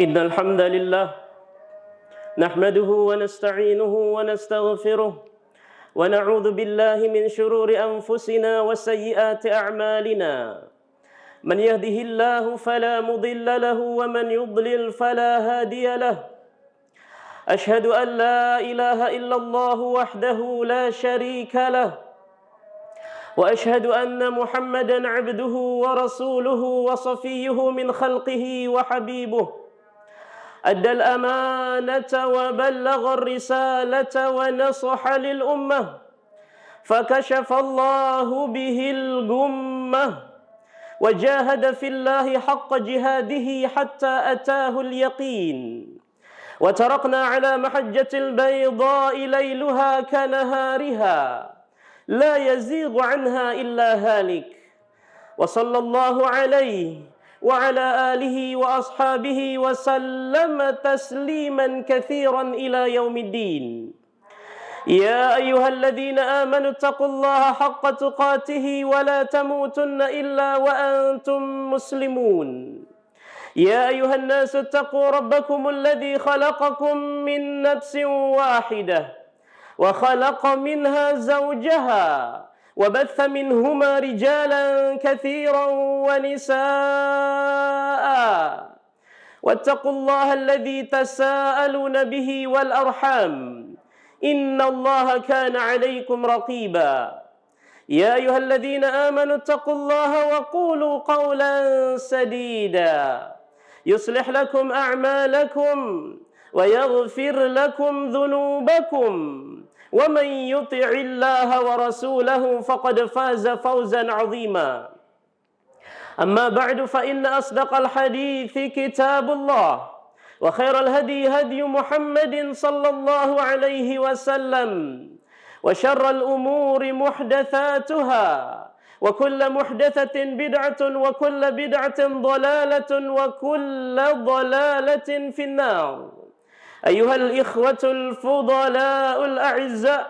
إن الحمد لله نحمده ونستعينه ونستغفره ونعوذ بالله من شرور أنفسنا وسيئات أعمالنا من يهده الله فلا مضل له ومن يضلل فلا هادي له أشهد أن لا إله إلا الله وحده لا شريك له وأشهد أن محمدا عبده ورسوله وصفيه من خلقه وحبيبه أدى الأمانة وبلغ الرسالة ونصح للأمة فكشف الله به الغمة وجاهد في الله حق جهاده حتى أتاه اليقين وتركنا على محجة البيضاء ليلها كنهارها لا يزيغ عنها إلا هالك وصلى الله عليه وعلى آله وأصحابه وسلم تسليما كثيرا إلى يوم الدين يا أيها الذين آمنوا اتقوا الله حق تقاته ولا تموتن إلا وأنتم مسلمون يا أيها الناس اتقوا ربكم الذي خلقكم من نفس واحدة وخلق منها زوجها وبث منهما رجالا كثيرا ونساء واتقوا الله الذي تساءلون به والأرحام إن الله كان عليكم رقيبا يا أيها الذين آمنوا اتقوا الله وقولوا قولا سديدا يصلح لكم أعمالكم ويغفر لكم ذنوبكم ومن يطع الله ورسوله فقد فاز فوزا عظيما أما بعد فإن أصدق الحديث كتاب الله وخير الهدي هدي محمد صلى الله عليه وسلم وشر الأمور محدثاتها وكل محدثة بدعة وكل بدعة ضلالة وكل ضلالة في النار أيها الإخوة الفضلاء الأعزاء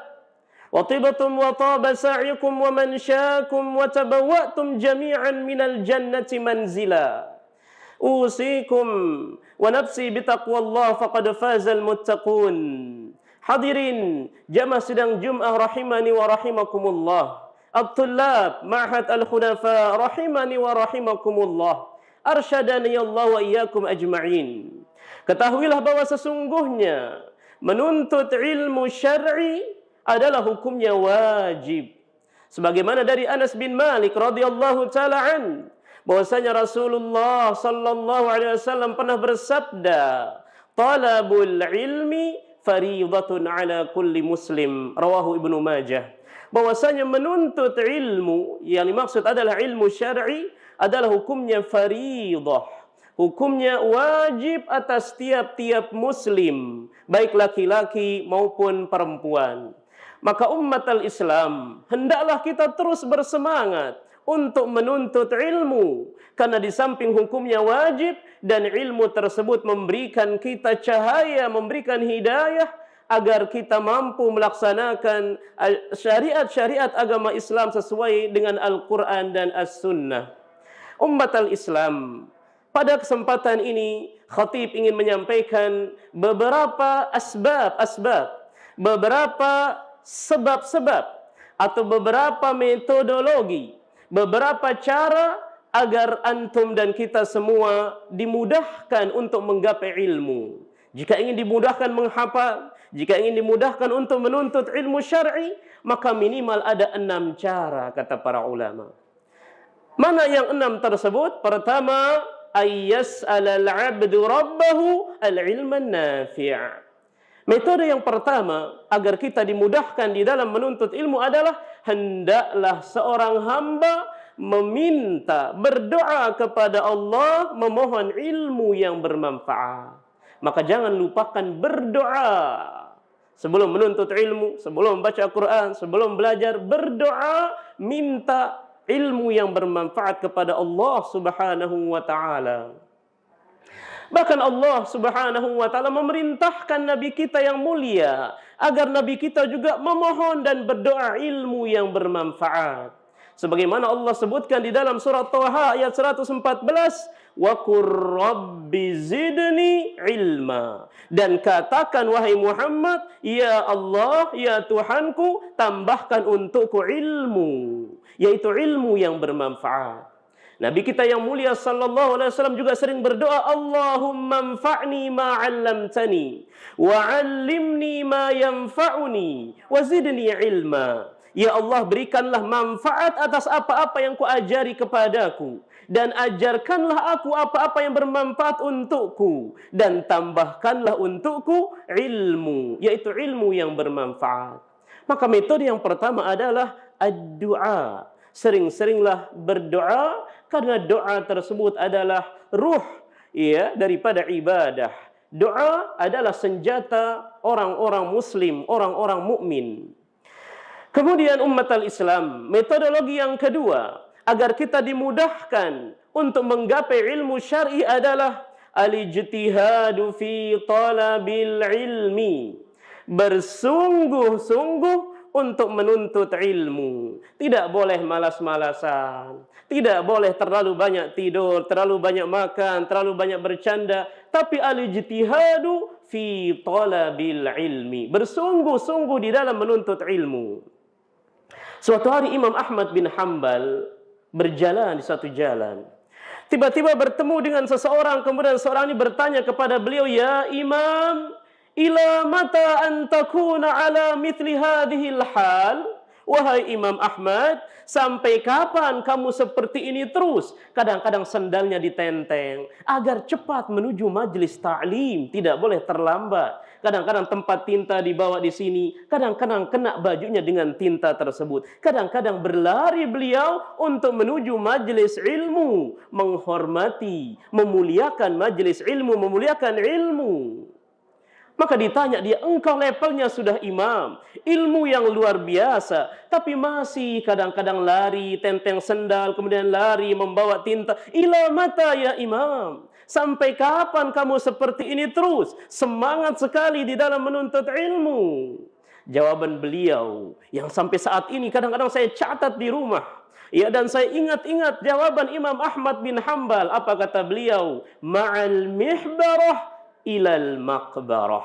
وطبتم وطاب سعيكم ومنشاكم وتبوأتم جميعا من الجنة منزلا أوصيكم ونفسي بتقوى الله فقد فاز المتقون. Hadirin jamaah sidang Jum'ah rahimani wa rahimakumullah, at-tullab ma'had al-khunafa rahimani wa rahimakumullah, arsyadani Allah wa iyyakum ajma'in. Ketahuilah bahwa sesungguhnya menuntut ilmu syar'i adalah hukumnya wajib. Sebagaimana dari Anas bin Malik radhiyallahu taala an, bahwasanya Rasulullah sallallahu alaihi wasallam pernah bersabda, "Talabul ilmi fariidatun ala kulli muslim." Rawahu Ibnu Majah. Bahwasanya menuntut ilmu yang dimaksud adalah ilmu syar'i adalah hukumnya fariidah. Hukumnya wajib atas tiap-tiap muslim, baik laki-laki maupun perempuan. Maka umat al-Islam, hendaklah kita terus bersemangat untuk menuntut ilmu, karena di samping hukumnya wajib dan ilmu tersebut memberikan kita cahaya, memberikan hidayah agar kita mampu melaksanakan syariat-syariat agama Islam sesuai dengan Al-Quran dan As-Sunnah. Umat al-Islam, pada kesempatan ini khatib ingin menyampaikan beberapa beberapa sebab-sebab atau beberapa metodologi, beberapa cara agar antum dan kita semua dimudahkan untuk menggapai ilmu. Jika ingin dimudahkan menghafal, jika ingin dimudahkan untuk menuntut ilmu syar'i, maka minimal ada 6 cara kata para ulama. Mana yang 6 tersebut? Pertama, ayyas'alal 'abdu rabbahu al-'ilman nafi'. Metode yang pertama agar kita dimudahkan di dalam menuntut ilmu adalah hendaklah seorang hamba meminta, berdoa kepada Allah, memohon ilmu yang bermanfaat. Maka jangan lupakan berdoa. Sebelum menuntut ilmu, sebelum baca Quran, sebelum belajar, berdoa, minta ilmu yang bermanfaat kepada Allah Subhanahu wa taala. Bahkan Allah Subhanahu wa taala memerintahkan nabi kita yang mulia agar nabi kita juga memohon dan berdoa ilmu yang bermanfaat. Sebagaimana Allah sebutkan di dalam surat Thaha ayat 114, wa qur rabbi zidni ilma. Dan katakan wahai Muhammad, ya Allah, ya Tuhanku, tambahkan untukku ilmu, yaitu ilmu yang bermanfaat. Nabi kita yang mulia sallallahu alaihi wasallam juga sering berdoa, Allahumma anfa'ni ma 'allamtani wa 'allimni ma yanfa'uni wa zidni ilma. Ya Allah, berikanlah manfaat atas apa-apa yang kuajari kepadaku, dan ajarkanlah aku apa-apa yang bermanfaat untukku, dan tambahkanlah untukku ilmu, yaitu ilmu yang bermanfaat. Maka metode yang pertama adalah ad-du'a. Sering-seringlah berdoa, karena doa tersebut adalah ruh daripada ibadah. Doa adalah senjata orang-orang muslim, orang-orang mukmin. Kemudian umat al-Islam, metodologi yang kedua agar kita dimudahkan untuk menggapai ilmu syar'i adalah al-ijtihadu fi talabil ilmi. Bersungguh-sungguh untuk menuntut ilmu. Tidak boleh malas-malasan. Tidak boleh terlalu banyak tidur, terlalu banyak makan, terlalu banyak bercanda. Tapi al-ijtihadu fi talabil ilmi. Bersungguh-sungguh di dalam menuntut ilmu. Suatu hari Imam Ahmad bin Hanbal berjalan di satu jalan. Tiba-tiba bertemu dengan seseorang. Kemudian seorang ini bertanya kepada beliau, ya Imam, ila mata an takuna ala mithli hadhil hal? Wahai Imam Ahmad, sampai kapan kamu seperti ini terus? Kadang-kadang sendalnya ditenteng agar cepat menuju majlis ta'lim, tidak boleh terlambat. Kadang-kadang tempat tinta dibawa di sini, kadang-kadang kena bajunya dengan tinta tersebut. Kadang-kadang berlari beliau untuk menuju majlis ilmu, menghormati, memuliakan majlis ilmu, memuliakan ilmu. Maka ditanya dia, engkau levelnya sudah imam, ilmu yang luar biasa, tapi masih kadang-kadang lari, tenteng sendal, kemudian lari membawa tinta. Ila mata ya imam? Sampai kapan kamu seperti ini terus? Semangat sekali di dalam menuntut ilmu. Jawaban beliau yang sampai saat ini kadang-kadang saya catat di rumah. Ya, dan saya ingat-ingat jawaban Imam Ahmad bin Hanbal. Apa kata beliau? Ma'al mihbarah ilal maqbarah.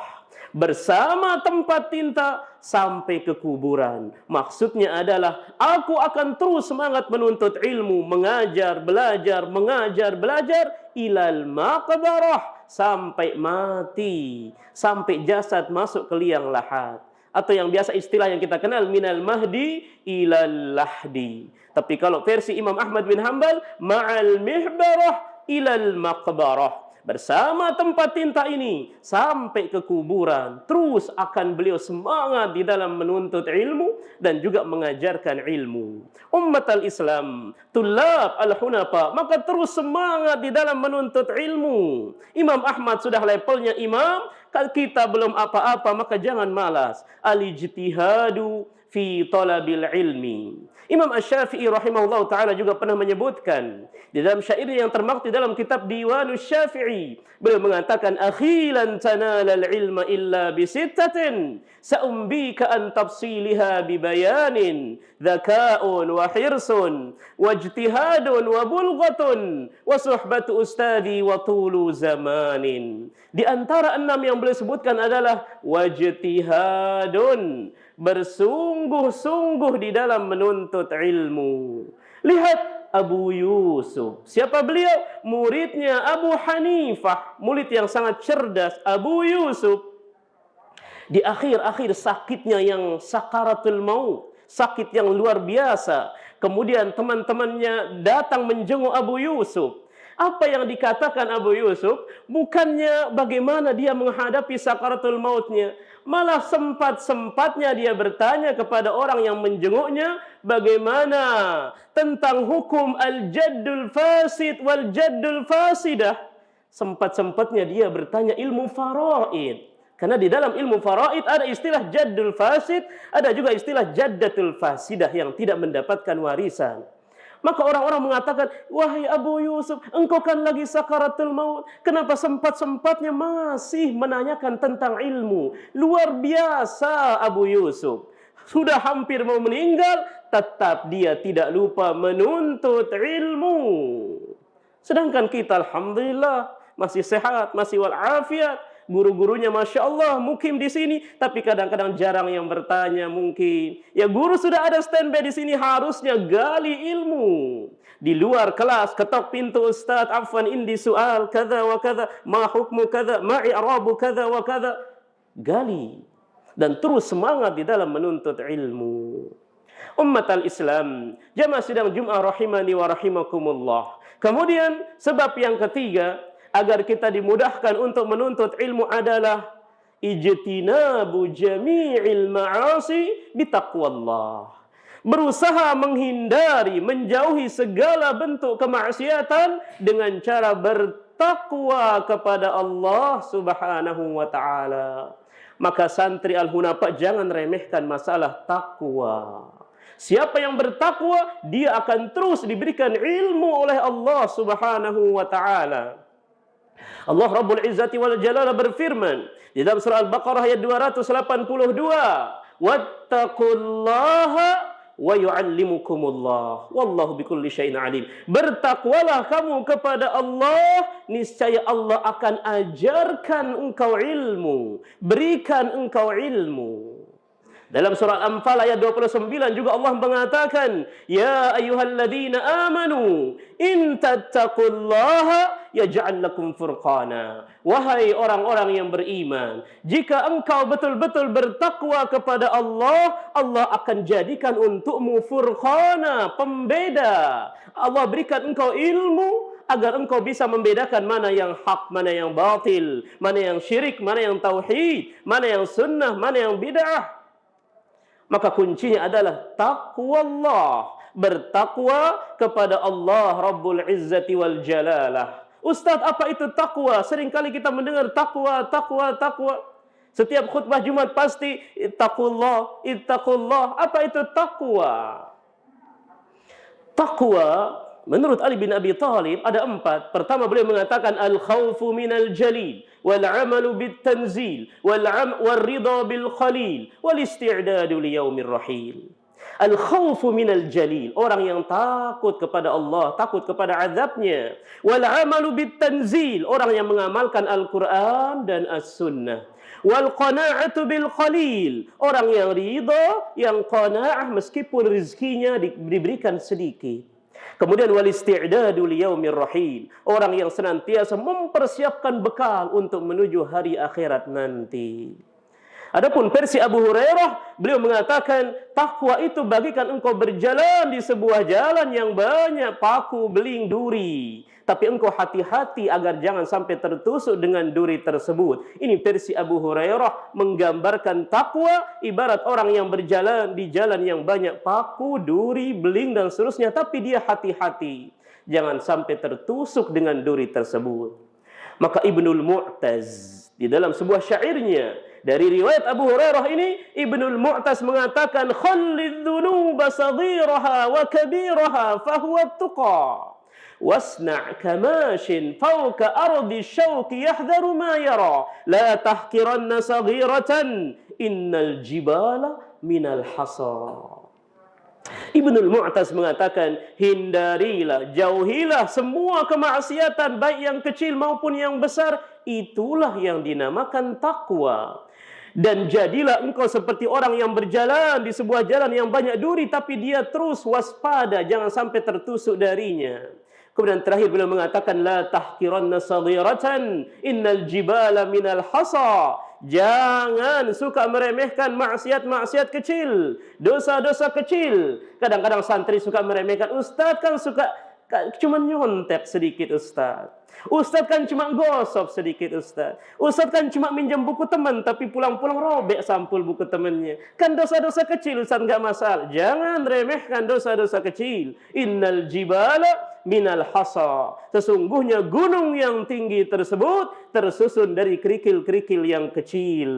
Bersama tempat tinta sampai ke kuburan. Maksudnya adalah aku akan terus semangat menuntut ilmu, mengajar, belajar, mengajar, belajar ilal maqbarah, sampai mati, sampai jasad masuk ke liang lahat. Atau yang biasa istilah yang kita kenal, minal mahdi ilal lahdi. Tapi kalau versi Imam Ahmad bin Hanbal, ma'al mihbarah ilal maqbarah. Bersama tempat tinta ini sampai ke kuburan. Terus akan beliau semangat di dalam menuntut ilmu dan juga mengajarkan ilmu. Ummat al-Islam, tulab al-hunafa, maka terus semangat di dalam menuntut ilmu. Imam Ahmad sudah levelnya imam, kalau kita belum apa-apa maka jangan malas. Al-ijtihadu fi talabil ilmi. Imam Asy-Syafi'i rahimahullah ta'ala juga pernah menyebutkan di dalam syair yang termaktub dalam kitab Diwanus Syafi'i. Beliau mengatakan, akhilan tanalal ilma illa bisittatin sa'umbika an tafsiliha bibayanin dzaka'un wa hirsun wajtihadun wa bulghatun wa suhbatu ustadi wa tulu zamanin. Di antara 6 yang beliau sebutkan adalah wajtihadun, bersungguh-sungguh di dalam menuntut ilmu. Lihat Abu Yusuf. Siapa beliau? Muridnya Abu Hanifah, murid yang sangat cerdas. Abu Yusuf di akhir-akhir sakitnya yang sakaratul maut, sakit yang luar biasa. Kemudian teman-temannya datang menjenguk Abu Yusuf. Apa yang dikatakan Abu Yusuf? Bukannya bagaimana dia menghadapi sakaratul mautnya, malah sempat-sempatnya dia bertanya kepada orang yang menjenguknya, bagaimana tentang hukum al-jaddul fasid wal jaddul fasidah. Sempat-sempatnya dia bertanya ilmu faraid. Karena di dalam ilmu faraid ada istilah jaddul fasid, ada juga istilah jaddatul fasidah yang tidak mendapatkan warisan. Maka orang-orang mengatakan, wahai Abu Yusuf, engkau kan lagi sakaratul maut. Kenapa sempat-sempatnya masih menanyakan tentang ilmu? Luar biasa Abu Yusuf. sudah hampir mau meninggal, tetap dia tidak lupa menuntut ilmu. Sedangkan kita alhamdulillah masih sehat, masih walafiat. Guru-gurunya Masya Allah mukim di sini, tapi kadang-kadang jarang yang bertanya mungkin. Ya guru sudah ada standby di sini, harusnya gali ilmu. Di luar kelas, ketok pintu Ustaz, afwan indi soal, kada wa kada, ma hukmu kada, ma i'rabu kada wa kada. Gali. Dan terus semangat di dalam menuntut ilmu. Ummat al-Islam, jamaah sidang Jum'ah rahimani wa rahimakumullah. Kemudian sebab yang ketiga, agar kita dimudahkan untuk menuntut ilmu adalah ijtinabu jami'il ma'asi bitaqwallah. Berusaha menghindari, menjauhi segala bentuk kemaksiatan dengan cara bertakwa kepada Allah Subhanahu wa taala. Maka santri Al-Hunafa jangan remehkan masalah takwa. Siapa yang bertakwa, dia akan terus diberikan ilmu oleh Allah Subhanahu wa taala. Allah Rabbul Izzati wal Jalala berfirman di dalam surah Al-Baqarah ayat 282, "Wattaqullaha wa yu'allimukumullah wallahu bikulli syai'in alim." Bertakwalah kamu kepada Allah, niscaya Allah akan ajarkan engkau ilmu, berikan engkau ilmu. Dalam surah Al-Anfal ayat 29 juga Allah mengatakan, "Ya ayyuhalladzina amanu in tattaqullaha yaj'al lakum furqana." Wahai orang-orang yang beriman, jika engkau betul-betul bertakwa kepada Allah, Allah akan jadikan untukmu furqana, pembeda. Allah berikan engkau ilmu agar engkau bisa membedakan mana yang hak, mana yang batil, mana yang syirik, mana yang tauhid, mana yang sunnah, mana yang bid'ah. Maka kuncinya adalah takwa Allah. Bertakwa kepada Allah Rabbul Izzati wal Jalalah. Ustaz, apa itu takwa? Seringkali kita mendengar takwa, takwa, takwa. Setiap khutbah Jumat pasti ittaqullah, ittaqullah. Apa itu takwa? Takwa menurut Ali bin Abi Thalib ada 4. Pertama beliau mengatakan al-khawfu minal jalil, wal 'amalu bit tanzil, wal ridha bil khalil, wal isti'dadu li yaumir rahil. Al-khawfu minal jalil, orang yang takut kepada Allah, takut kepada azabnya. Wal 'amalu bit tanzil, orang yang mengamalkan Al-Qur'an dan As-Sunnah. Wal qana'atu bil khalil, orang yang ridha, yang qana'ah meskipun rezekinya diberikan sedikit. Kemudian wal isti'dadu li yaumir rahil, orang yang senantiasa mempersiapkan bekal untuk menuju hari akhirat nanti. Adapun versi Abu Hurairah, beliau mengatakan takwa itu bagikan engkau berjalan di sebuah jalan yang banyak paku, beling, duri, tapi engkau hati-hati agar jangan sampai tertusuk dengan duri tersebut. Ini versi Abu Hurairah menggambarkan takwa ibarat orang yang berjalan di jalan yang banyak paku, duri, beling dan seterusnya, tapi dia hati-hati jangan sampai tertusuk dengan duri tersebut. Maka Ibnul Mu'taz di dalam sebuah syairnya dari riwayat Abu Hurairah ini, Ibnul Mu'taz mengatakan, "Khallidz dzunuba saghiraha wa kabiraha fahuwa at-tuqa. Wasna' kamashin fawqa ardi syauqi yahdharu ma yara. La tahkiranna saghiratan innal jibala minal hasa." Ibnul Mu'taz mengatakan, hindarilah, jauhilah semua kemaksiatan baik yang kecil maupun yang besar. Itulah yang dinamakan takwa. Dan jadilah engkau seperti orang yang berjalan di sebuah jalan yang banyak duri, tapi dia terus waspada, jangan sampai tertusuk darinya. Kemudian terakhir beliau mengatakan, la tahkiranna saghiratan innal jibala minal hasa. Jangan suka meremehkan maksiat-maksiat kecil, dosa-dosa kecil. Kadang-kadang santri suka meremehkan, Ustaz kan suka cuma nyontek sedikit Ustaz. Ustaz kan cuma gosok sedikit Ustaz. Ustaz kan cuma minjam buku teman, tapi pulang-pulang robek sampul buku temannya. Kan dosa-dosa kecil Ustaz, enggak masalah. Jangan remehkan dosa-dosa kecil. Innal jibala minal hasa. Sesungguhnya gunung yang tinggi tersebut tersusun dari kerikil-kerikil yang kecil.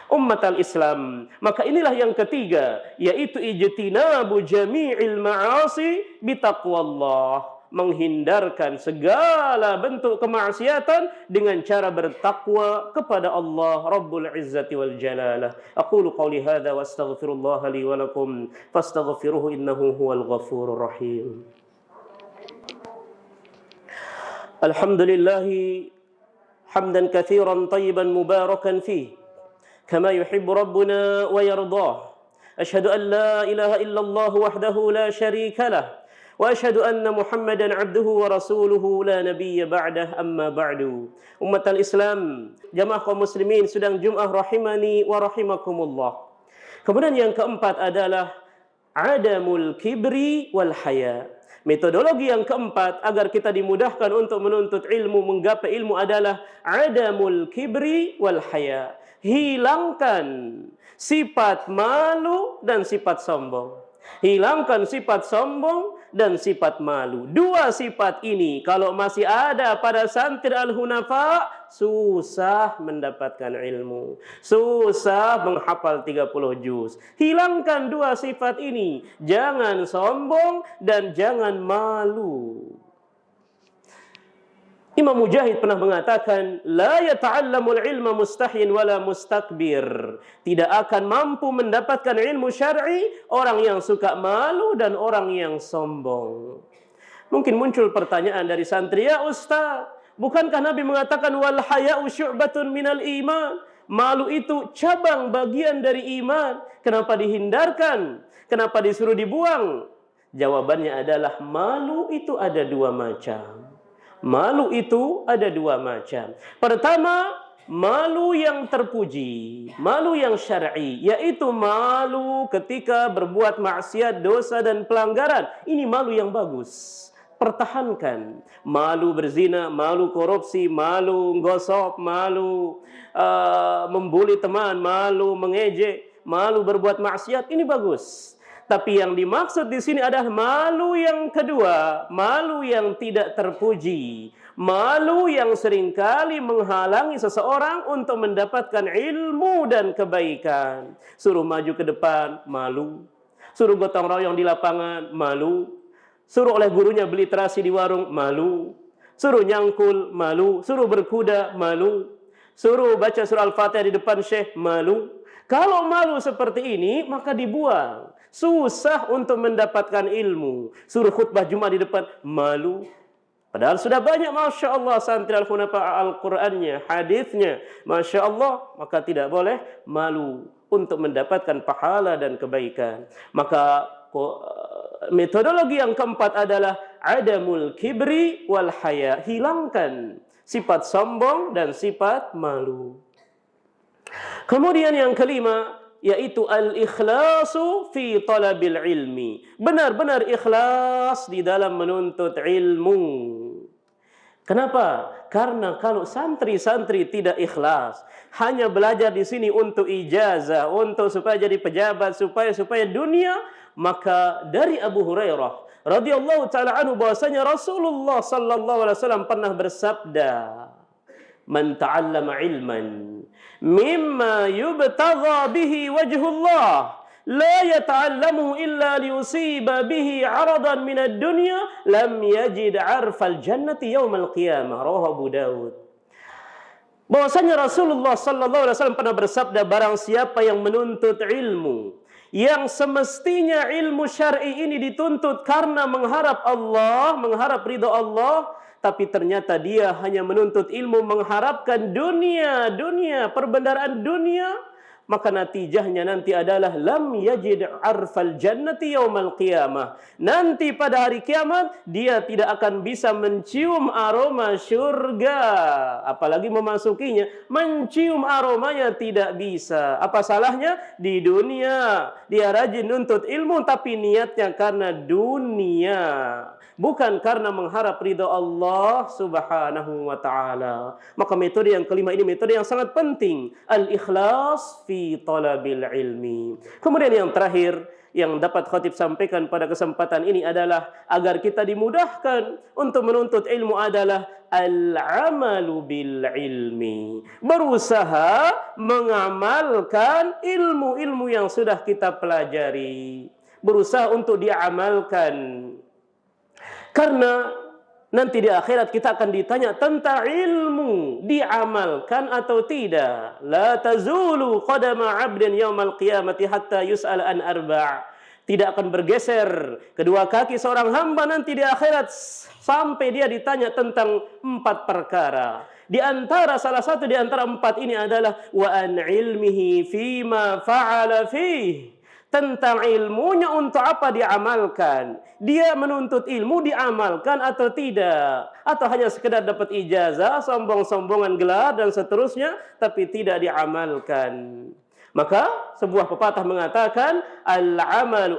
Ummat al-Islam, maka inilah yang ketiga, yaitu ijtinabu jami'il ma'asi bitaqwallah. menghindarkan segala bentuk kemaksiatan dengan cara bertakwa kepada Allah Rabbul Izzati wal Jalalah. Aqulu qouli hadza wa astaghfirullah li wa lakum fastaghfiruhu innahu huwal ghafurur rahim. Alhamdulillahi hamdan katsiran tayyiban mubarakan fihi kama yuhibbu rabbuna wa yardah. Asyhadu an la ilaha illallah wahdahu la syarika lah wa asyhadu anna Muhammadan abduhu wa rasuluhu la nabiyya ba'dah, amma ba'du. Umatal Islam, jamaah kaum muslimin sedang Jumat rahimani wa rahimakumullah. Kemudian yang keempat adalah adamul kibri wal haya. Metodologi yang keempat agar kita dimudahkan untuk menuntut ilmu, menggapai ilmu adalah adamul kibri wal haya. Hilangkan sifat malu dan sifat sombong. Hilangkan sifat sombong dan sifat malu. Dua sifat ini kalau masih ada pada santri al-hunafa, susah mendapatkan ilmu, susah menghafal 30 juz. Hilangkan dua sifat ini. Jangan sombong dan jangan malu. Imam Mujahid pernah mengatakan, la yata'allamul ilma mustahyin wala mustakbir. Tidak akan mampu mendapatkan ilmu syar'i orang yang suka malu dan orang yang sombong. Mungkin muncul pertanyaan dari santri, ya Ustaz, bukankah Nabi mengatakan wal haya'u syu'batun minal iman? Malu itu cabang bagian dari iman. Kenapa dihindarkan? Kenapa disuruh dibuang? Jawabannya adalah malu itu ada dua macam. Malu itu ada dua macam. Pertama, malu yang terpuji, malu yang syar'i, yaitu malu ketika berbuat maksiat, dosa dan pelanggaran. Ini malu yang bagus. Pertahankan. Malu berzina, malu korupsi, malu gosok, malu membuli teman, malu mengejek, malu berbuat maksiat. Ini bagus. Tapi yang dimaksud di sini adalah malu yang kedua, malu yang tidak terpuji, malu yang seringkali menghalangi seseorang untuk mendapatkan ilmu dan kebaikan. Suruh maju ke depan, malu. Suruh gotong royong di lapangan, malu. Suruh oleh gurunya beli terasi di warung, malu. Suruh nyangkul, malu. Suruh berkuda, malu. Suruh baca surah Al-Fatihah di depan syekh, malu. Kalau malu seperti ini, maka dibuang. Susah untuk mendapatkan ilmu. Suruh khutbah Jumat di depan, malu. Padahal sudah banyak, Masya Allah, santri al-hunafa Al-Qur'annya, hadisnya, Masya Allah. Maka tidak boleh malu untuk mendapatkan pahala dan kebaikan. Maka metodologi yang keempat adalah adamul kibri wal haya. Hilangkan sifat sombong dan sifat malu. Kemudian yang kelima, yaitu al-ikhlasu fi talabil ilmi. Benar-benar ikhlas di dalam menuntut ilmu. Kenapa? Karena kalau santri-santri tidak ikhlas, hanya belajar di sini untuk ijazah, untuk supaya jadi pejabat, supaya dunia, maka dari Abu Hurairah radhiyallahu taala anhu bahwasanya Rasulullah sallallahu alaihi wasallam pernah bersabda, "Man ta'allama ilman mimma yubtagha bihi wajhullah la yata'allamu illa liyusiba bihi 'aradan minad dunya lam yajid 'arfal jannati yaumal qiyamah." Rawahu Abu Dawud. Bahwasanya Rasulullah sallallahu alaihi wasallam pernah bersabda, barang siapa yang menuntut ilmu yang semestinya ilmu syar'i ini dituntut karena mengharap Allah, mengharap ridha Allah, tapi ternyata dia hanya menuntut ilmu mengharapkan dunia, perbendaharaan dunia, maka natijahnya nanti adalah lam yajid arfal jannati yaumal qiyamah. Nanti pada hari kiamat dia tidak akan bisa mencium aroma surga, apalagi memasukinya. Mencium aromanya tidak bisa. Apa salahnya? Di dunia dia rajin nuntut ilmu tapi niatnya karena dunia, bukan karena mengharap ridha Allah Subhanahu wa taala. Maka metode yang kelima ini metode yang sangat penting, al-ikhlas fi talabil ilmi. Kemudian yang terakhir yang dapat khatib sampaikan pada kesempatan ini adalah agar kita dimudahkan untuk menuntut ilmu adalah al-amalu bil ilmi. Berusaha mengamalkan ilmu-ilmu yang sudah kita pelajari. Berusaha untuk diamalkan. Karena nanti di akhirat kita akan ditanya tentang ilmu, diamalkan atau tidak. La tazulu qadama 'abdin yaumal qiyamati hatta yus'al an arba'. Tidak akan bergeser kedua kaki seorang hamba nanti di akhirat sampai dia ditanya tentang 4 perkara. Di antara salah satu di antara 4 ini adalah wa an ilmihi fima fa'ala fihi. Tentang ilmunya untuk apa diamalkan. Dia menuntut ilmu diamalkan atau tidak. Atau hanya sekedar dapat ijazah, sombong-sombongan gelar dan seterusnya, tapi tidak diamalkan. Maka sebuah pepatah mengatakan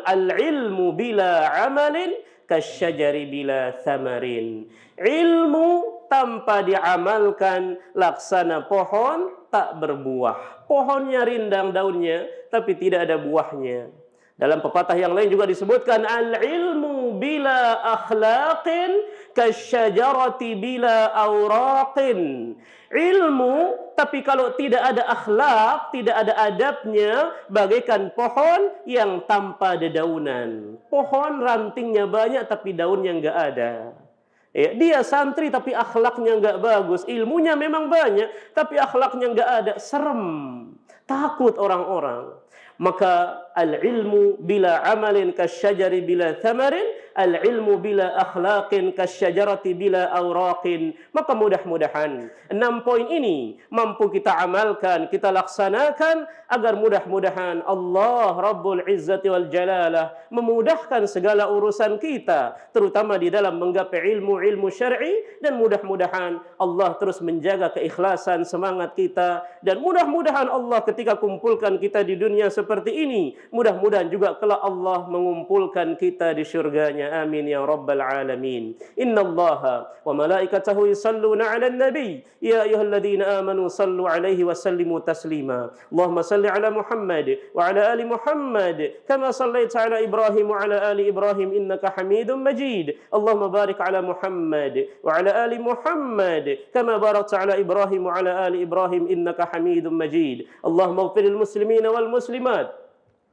al-ilmu bila amalin kasyajari bila thamarin. Ilmu tanpa diamalkan laksana pohon tak berbuah. Pohonnya rindang daunnya tapi tidak ada buahnya. Dalam pepatah yang lain juga disebutkan al-ilmu bila akhlaqin kasyajarati bila awraqin. Ilmu tapi kalau tidak ada akhlak, tidak ada adabnya, bagaikan pohon yang tanpa dedaunan. Pohon rantingnya banyak tapi daunnya enggak ada. Ya, dia santri tapi akhlaknya enggak bagus. Ilmunya memang banyak tapi akhlaknya enggak ada. Serem. Takut orang-orang. Maka al-ilmu bila amalin kasyajari bila thamarin, al-ilmu bila akhlaqin kasyajarati bila awraqin. Maka mudah-mudahan 6 poin ini mampu kita amalkan, kita laksanakan agar mudah-mudahan Allah Rabbul Izzati wal Jalalah memudahkan segala urusan kita, terutama di dalam menggapai ilmu syar'i, dan mudah-mudahan Allah terus menjaga keikhlasan semangat kita, dan mudah-mudahan Allah ketika kumpulkan kita di dunia seperti ini, mudah-mudahan juga kelak Allah mengumpulkan kita di syurganya. Amin ya rabbal alamin. Innallaha wa malaikatahu yusalluna 'alan nabi ya ayyuhalladzina amanu sallu 'alaihi wa sallimu taslima. Allahumma salli 'ala Muhammad wa 'ala ali Muhammad kama sallaita 'ala Ibrahim wa 'ala ali Ibrahim innaka Hamidum Majid. Allahumma barik 'ala Muhammad wa 'ala ali Muhammad kama barakta 'ala Ibrahim wa 'ala ali Ibrahim innaka Hamidum Majid. Allahumma ighfiril muslimina wal muslimat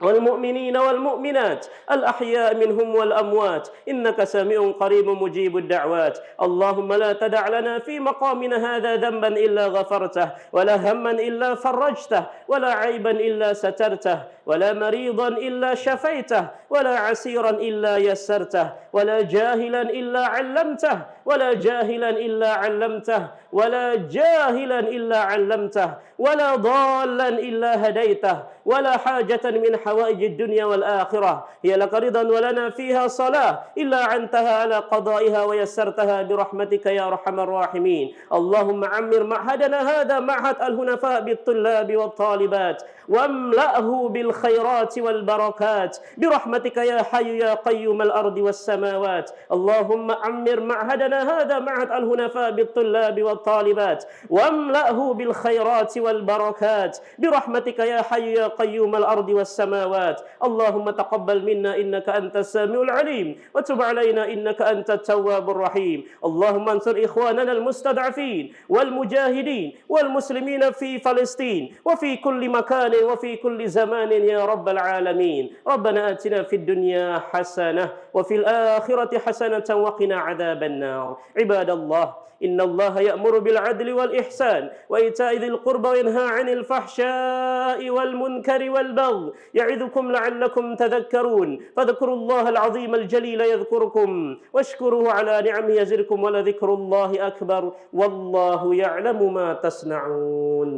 والمؤمنين والمؤمنات الأحياء منهم والأموات إنك سميع قريب مجيب الدعوات. اللهم لا تدع لنا في مقامنا هذا ذنبا إلا غفرته ولا هما إلا فرجته ولا عيبا إلا سترته ولا مريضا إلا شفيته ولا عسيرا إلا يسرته ولا جاهلا إلا علمته ولا جاهلا إلا علمته ولا جاهلا إلا علمته ولا ضالا إلا هديته ولا حاجة من حوائج الدنيا والآخرة هي لك رضا ولنا فيها صلاة إلا عنتها على قضائها ويسرتها برحمتك يا أرحم الراحمين. اللهم عمر معهدنا هذا معهد الهنفاء بالطلاب والطالبات واملأه بالخيرات والبركات برحمتك يا حي يا قيوم الأرض والسماوات. اللهم عمر معهدنا هذا معهد الهنفاء بالطلاب والطالبات واملأه بالخيرات والبركات برحمتك يا حي يا قيوم الأرض والسماوات. اللهم تقبل منا إنك أنت السميع العليم وتب علينا إنك أنت التواب الرحيم. اللهم انصر إخواننا المستضعفين والمجاهدين والمسلمين في فلسطين وفي كل مكان وفي كل زمان يا رب العالمين. ربنا آتنا في الدنيا حسنة وفي الآخرة حسنة وقنا عذاب النار. عباد الله إن الله يأمر بالعدل والإحسان وإيتاء ذي القربى وينهى عن الفحشاء والمنكر والبغي يعظكم لعلكم تذكرون. فاذكروا الله العظيم الجليل يذكركم واشكروه على نعمه يزدكم ولذكر الله أكبر والله يعلم ما تصنعون.